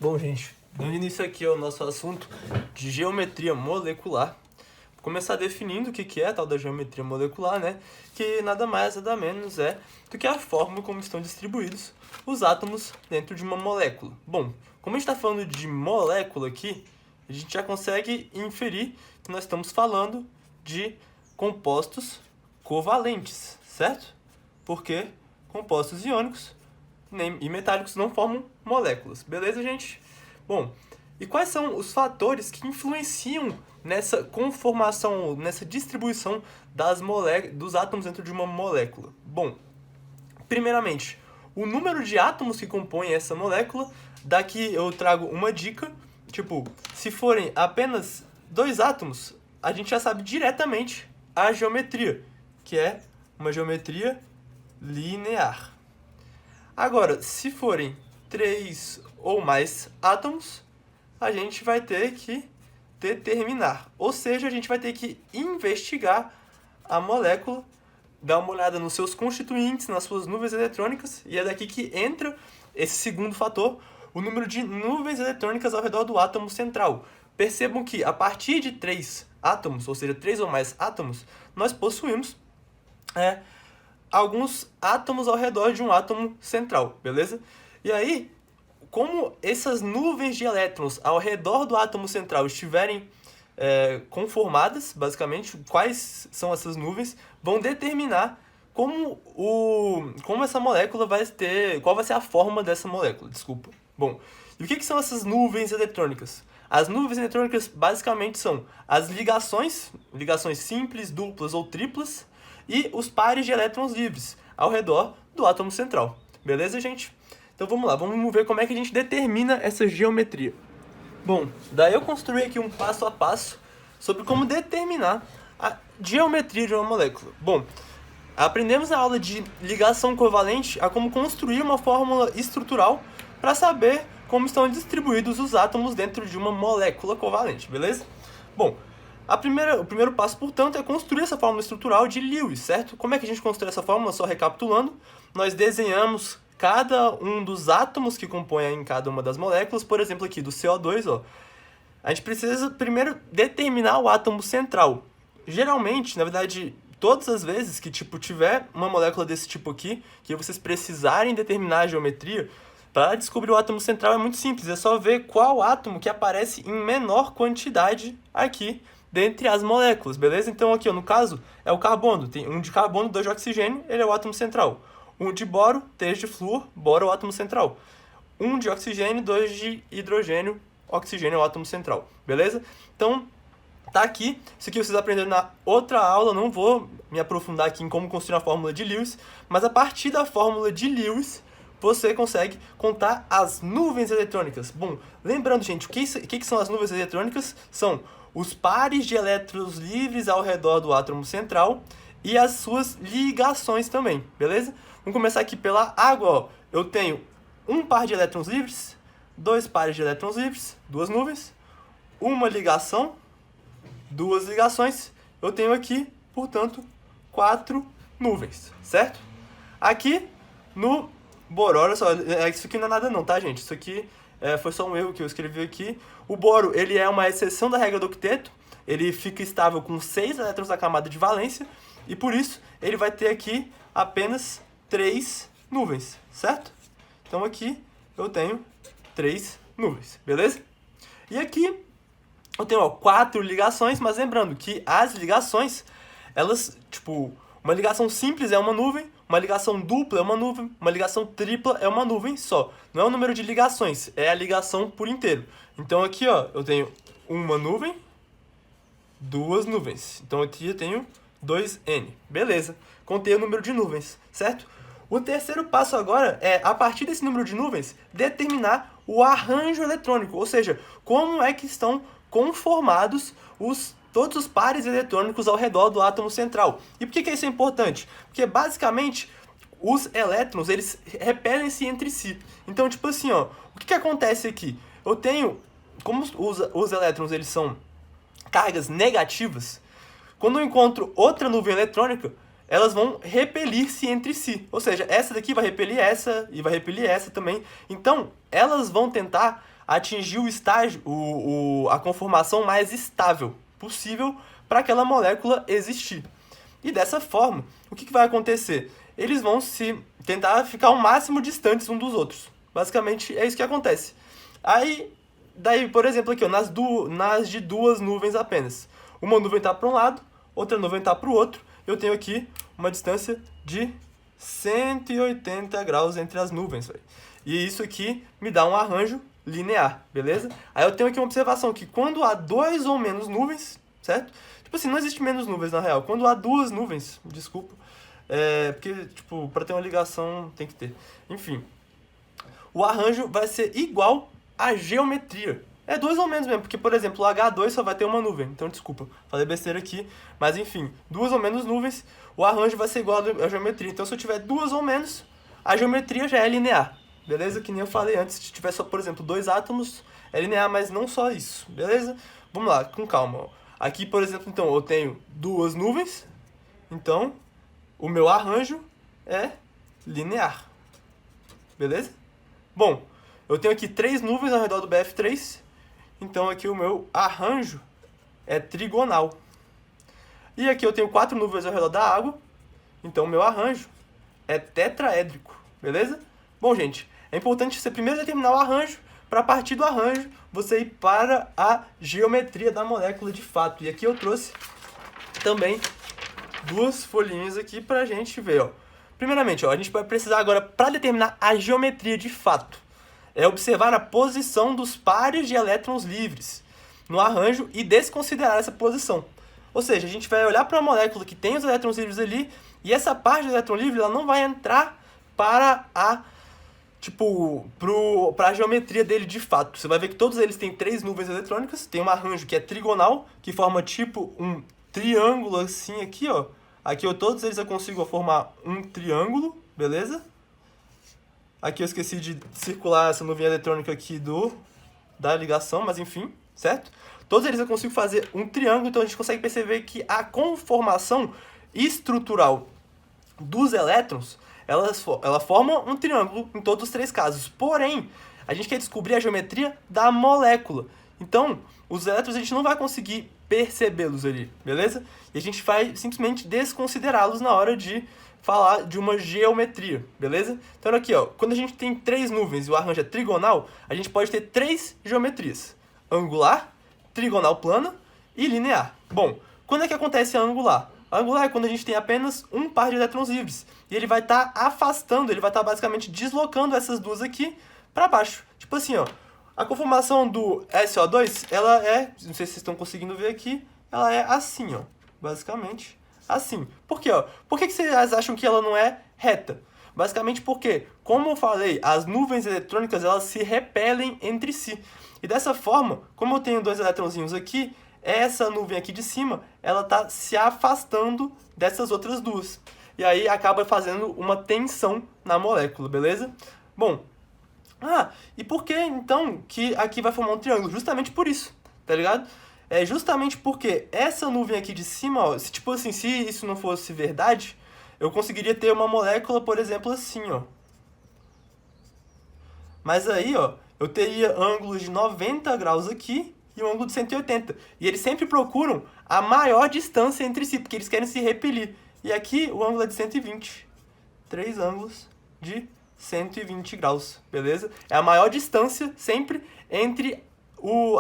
Bom, gente, dando início aqui ao nosso assunto de geometria molecular, vou começar definindo o que é a tal da geometria molecular, né? Que nada mais, nada menos é do que a forma como estão distribuídos os átomos dentro de uma molécula. Bom, como a gente está falando de molécula aqui, a gente já consegue inferir que nós estamos falando de compostos covalentes, certo? Porque compostos iônicos e metálicos não formam moléculas. Beleza, gente? Bom, e quais são os fatores que influenciam nessa conformação, nessa distribuição dos átomos dentro de uma molécula? Bom, primeiramente, o número de átomos que compõem essa molécula. Daqui eu trago uma dica, tipo, se forem apenas 2 átomos, a gente já sabe diretamente a geometria, que é uma geometria linear. Agora, se forem 3 ou mais átomos, a gente vai ter que determinar. Ou seja, a gente vai ter que investigar a molécula, dar uma olhada nos seus constituintes, nas suas nuvens eletrônicas, e é daqui que entra esse segundo fator, o número de nuvens eletrônicas ao redor do átomo central. Percebam que a partir de 3 átomos, ou seja, 3 ou mais átomos, nós possuímos alguns átomos ao redor de um átomo central, beleza? E aí, como essas nuvens de elétrons ao redor do átomo central estiverem conformadas, basicamente, quais são essas nuvens, vão determinar como essa molécula vai ter, qual vai ser a forma dessa molécula, desculpa. Bom, e o que são essas nuvens eletrônicas? As nuvens eletrônicas basicamente são as ligações simples, duplas ou triplas, e os pares de elétrons livres ao redor do átomo central. Beleza, gente? Então vamos lá, vamos ver como é que a gente determina essa geometria. Bom, daí eu construí aqui um passo a passo sobre como determinar a geometria de uma molécula. Bom, aprendemos na aula de ligação covalente a como construir uma fórmula estrutural para saber como estão distribuídos os átomos dentro de uma molécula covalente, beleza? Bom, o primeiro passo, portanto, é construir essa fórmula estrutural de Lewis, certo? Como é que a gente constrói essa fórmula? Só recapitulando, nós desenhamos cada um dos átomos que compõem em cada uma das moléculas, por exemplo, aqui do CO2, ó. A gente precisa primeiro determinar o átomo central. Geralmente, na verdade, todas as vezes que tiver uma molécula desse tipo aqui, que vocês precisarem determinar a geometria, para descobrir o átomo central é muito simples, é só ver qual átomo que aparece em menor quantidade aqui dentre as moléculas, beleza? Então aqui, ó, no caso, é o carbono. Tem um de carbono, 2 de oxigênio, ele é o átomo central. Um de boro, 3 de flúor, boro é o átomo central. Um de oxigênio, 2 de hidrogênio, oxigênio é o átomo central, beleza? Então, tá aqui. Isso aqui vocês aprenderam na outra aula, não vou me aprofundar aqui em como construir a fórmula de Lewis, mas a partir da fórmula de Lewis, você consegue contar as nuvens eletrônicas. Bom, lembrando, gente, o que são as nuvens eletrônicas? São os pares de elétrons livres ao redor do átomo central e as suas ligações também, beleza? Vamos começar aqui pela água, ó. Eu tenho um par de elétrons livres, 2 pares de elétrons livres, 2 nuvens, uma ligação, 2 ligações. Eu tenho aqui, portanto, 4 nuvens, certo? Aqui no boro, olha só, isso aqui não é nada não, tá, gente? Isso aqui foi só um erro que eu escrevi aqui. O boro, ele é uma exceção da regra do octeto. Ele fica estável com 6 elétrons na camada de valência. E por isso, ele vai ter aqui apenas 3 nuvens, certo? Então aqui eu tenho 3 nuvens, beleza? E aqui eu tenho 4 ligações, mas lembrando que as ligações, elas, uma ligação simples é uma nuvem, uma ligação dupla é uma nuvem, uma ligação tripla é uma nuvem só. Não é o número de ligações, é a ligação por inteiro. Então aqui, ó, eu tenho uma nuvem, 2 nuvens. Então aqui eu tenho 2N. Beleza, contei o número de nuvens, certo? O terceiro passo agora é, a partir desse número de nuvens, determinar o arranjo eletrônico, ou seja, como é que estão conformados todos os pares eletrônicos ao redor do átomo central. E por que isso é importante? Porque basicamente os elétrons, eles repelem-se entre si. Então, ó, o que acontece aqui? Eu tenho, como os elétrons eles são cargas negativas, quando eu encontro outra nuvem eletrônica, elas vão repelir-se entre si. Ou seja, essa daqui vai repelir essa e vai repelir essa também. Então, elas vão tentar atingir o estágio, a conformação mais estável possível para aquela molécula existir. E dessa forma, o que vai acontecer? Eles vão se tentar ficar o máximo distantes uns dos outros. Basicamente, é isso que acontece. Daí, por exemplo, aqui, ó, nas de duas nuvens apenas. Uma nuvem está para um lado, outra nuvem está para o outro. Eu tenho aqui uma distância de 180 graus entre as nuvens. Véio. E isso aqui me dá um arranjo linear, beleza? Aí eu tenho aqui uma observação que quando há dois ou menos nuvens, certo? Tipo assim, não existe menos nuvens na real. Quando há duas nuvens, desculpa, porque, tipo, para ter uma ligação tem que ter. Enfim, o arranjo vai ser igual à geometria. É dois ou menos mesmo, porque, por exemplo, o H2 só vai ter uma nuvem. Então, desculpa, falei besteira aqui. Mas, enfim, duas ou menos nuvens, o arranjo vai ser igual à geometria. Então, se eu tiver duas ou menos, a geometria já é linear. Beleza? Que nem eu falei antes, se tiver só, por exemplo, dois átomos, é linear, mas não só isso. Beleza? Vamos lá, com calma. Aqui, por exemplo, então, eu tenho duas nuvens. Então, o meu arranjo é linear. Beleza? Bom, eu tenho aqui três nuvens ao redor do BF3. Então, aqui o meu arranjo é trigonal. E aqui eu tenho quatro nuvens ao redor da água. Então, o meu arranjo é tetraédrico. Beleza? Bom, gente, é importante você primeiro determinar o arranjo, para a partir do arranjo você ir para a geometria da molécula de fato. E aqui eu trouxe também duas folhinhas aqui para a gente ver. Ó. Primeiramente, ó, a gente vai precisar agora, para determinar a geometria de fato, observar a posição dos pares de elétrons livres no arranjo e desconsiderar essa posição. Ou seja, a gente vai olhar para a molécula que tem os elétrons livres ali e essa parte do elétron livre ela não vai entrar para para a geometria dele de fato. Você vai ver que todos eles têm três nuvens eletrônicas, tem um arranjo que é trigonal, que forma tipo um triângulo assim aqui, ó. Aqui todos eles eu consigo formar um triângulo, beleza? Aqui eu esqueci de circular essa nuvem eletrônica aqui da ligação, mas enfim, certo? Todos eles eu consigo fazer um triângulo, então a gente consegue perceber que a conformação estrutural dos elétrons, ela forma um triângulo em todos os três casos. Porém, a gente quer descobrir a geometria da molécula. Então, os elétrons a gente não vai conseguir percebê-los ali, beleza? E a gente vai simplesmente desconsiderá-los na hora de falar de uma geometria, beleza? Então aqui, ó, quando a gente tem três nuvens e o arranjo é trigonal, a gente pode ter três geometrias: angular, trigonal plana e linear. Bom, quando é que acontece a angular? A angular é quando a gente tem apenas um par de elétrons livres. E ele vai estar afastando, ele vai estar basicamente deslocando essas duas aqui para baixo. Tipo assim, ó, a conformação do SO2, ela é, não sei se vocês estão conseguindo ver aqui, ela é assim, ó, basicamente assim. Por quê, ó? Por que vocês acham que ela não é reta? Basicamente porque, como eu falei, as nuvens eletrônicas elas se repelem entre si. E dessa forma, como eu tenho dois elétronzinhos aqui, essa nuvem aqui de cima, ela está se afastando dessas outras duas. E aí acaba fazendo uma tensão na molécula, beleza? Bom, e por que então que aqui vai formar um triângulo? Justamente por isso, tá ligado? É justamente porque essa nuvem aqui de cima, ó, se isso não fosse verdade, eu conseguiria ter uma molécula, por exemplo, assim, ó. Mas aí, ó, eu teria ângulos de 90 graus aqui e um ângulo de 180. E eles sempre procuram a maior distância entre si, porque eles querem se repelir. E aqui o ângulo é de 120. Três ângulos de 120 graus, beleza? É a maior distância sempre entre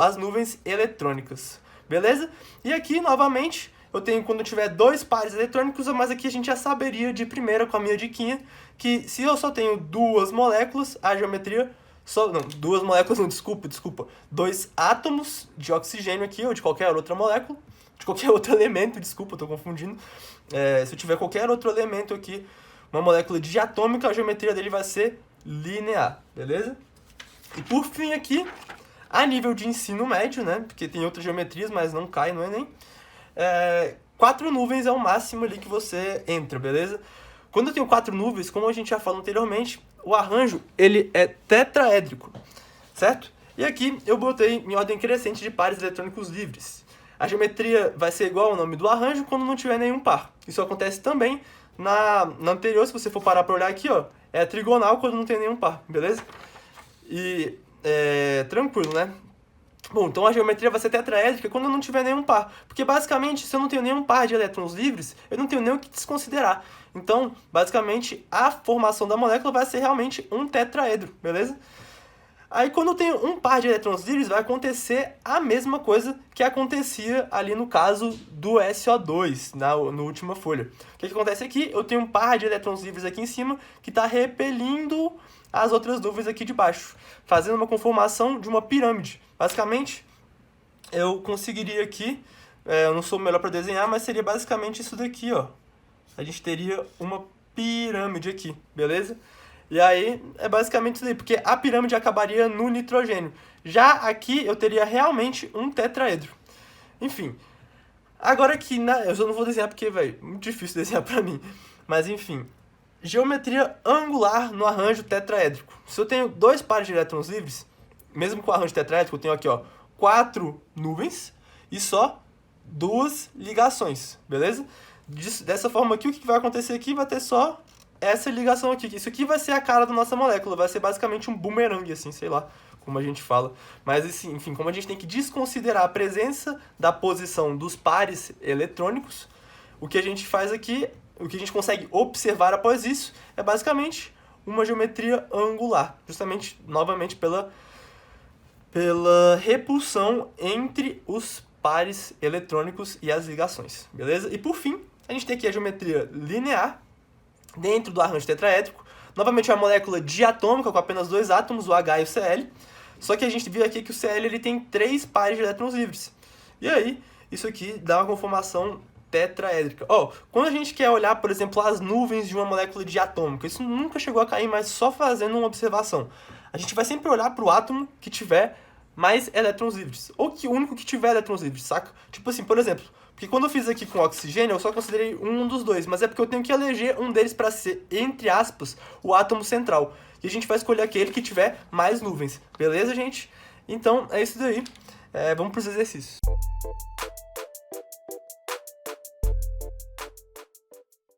as nuvens eletrônicas, beleza? E aqui, novamente, eu tenho quando eu tiver dois pares eletrônicos, mas aqui a gente já saberia de primeira com a minha diquinha, que se eu só tenho duas moléculas, a geometria... duas moléculas, não, desculpa. Dois átomos de oxigênio aqui, ou de qualquer outra molécula, de qualquer outro elemento, desculpa, eu tô confundindo. Se eu tiver qualquer outro elemento aqui, uma molécula diatômica, a geometria dele vai ser linear, beleza? E por fim aqui, a nível de ensino médio, né, porque tem outras geometrias, mas não cai no Enem, 4 nuvens é o máximo ali que você entra, beleza? Quando eu tenho 4 nuvens, como a gente já falou anteriormente, o arranjo ele é tetraédrico, certo? E aqui eu botei em ordem crescente de pares eletrônicos livres. A geometria vai ser igual ao nome do arranjo quando não tiver nenhum par. Isso acontece também Na anterior, se você for parar pra olhar aqui, ó, é trigonal quando não tem nenhum par, beleza? E tranquilo, né? Bom, então a geometria vai ser tetraédrica quando eu não tiver nenhum par. Porque basicamente, se eu não tenho nenhum par de elétrons livres, eu não tenho nem o que desconsiderar. Então, basicamente, a formação da molécula vai ser realmente um tetraedro, beleza? Aí quando eu tenho um par de elétrons livres, vai acontecer a mesma coisa que acontecia ali no caso do SO2, na última folha. O que acontece aqui? Eu tenho um par de elétrons livres aqui em cima que está repelindo as outras nuvens aqui de baixo, fazendo uma conformação de uma pirâmide. Basicamente, eu conseguiria aqui, eu não sou o melhor para desenhar, mas seria basicamente isso daqui, ó. A gente teria uma pirâmide aqui, beleza? E aí, é basicamente isso aí, porque a pirâmide acabaria no nitrogênio. Já aqui, eu teria realmente um tetraedro. Enfim, agora aqui, eu só não vou desenhar porque, velho, muito difícil desenhar pra mim. Mas, enfim, geometria angular no arranjo tetraédrico. Se eu tenho dois pares de elétrons livres, mesmo com o arranjo tetraédrico, eu tenho aqui, ó, 4 nuvens e só 2 ligações, beleza? Dessa forma aqui, o que vai acontecer aqui vai ter só essa ligação aqui. Isso aqui vai ser a cara da nossa molécula, vai ser basicamente um bumerangue, assim, sei lá como a gente fala. Mas, assim, enfim, como a gente tem que desconsiderar a presença da posição dos pares eletrônicos, o que a gente faz aqui, o que a gente consegue observar após isso, é basicamente uma geometria angular, justamente, novamente, pela repulsão entre os pares eletrônicos e as ligações, beleza? E por fim, a gente tem aqui a geometria linear, dentro do arranjo tetraédrico, novamente uma molécula diatômica com apenas 2 átomos, o H e o Cl, só que a gente viu aqui que o Cl ele tem 3 pares de elétrons livres. E aí, isso aqui dá uma conformação tetraédrica. Quando a gente quer olhar, por exemplo, as nuvens de uma molécula diatômica, isso nunca chegou a cair, mas só fazendo uma observação. A gente vai sempre olhar para o átomo que tiver mais elétrons livres, ou que o único que tiver elétrons livres, saca? Tipo assim, por exemplo, porque quando eu fiz aqui com oxigênio, eu só considerei um dos dois, mas é porque eu tenho que eleger um deles para ser, entre aspas, o átomo central. E a gente vai escolher aquele que tiver mais nuvens, beleza, gente? Então, é isso daí. Vamos para os exercícios.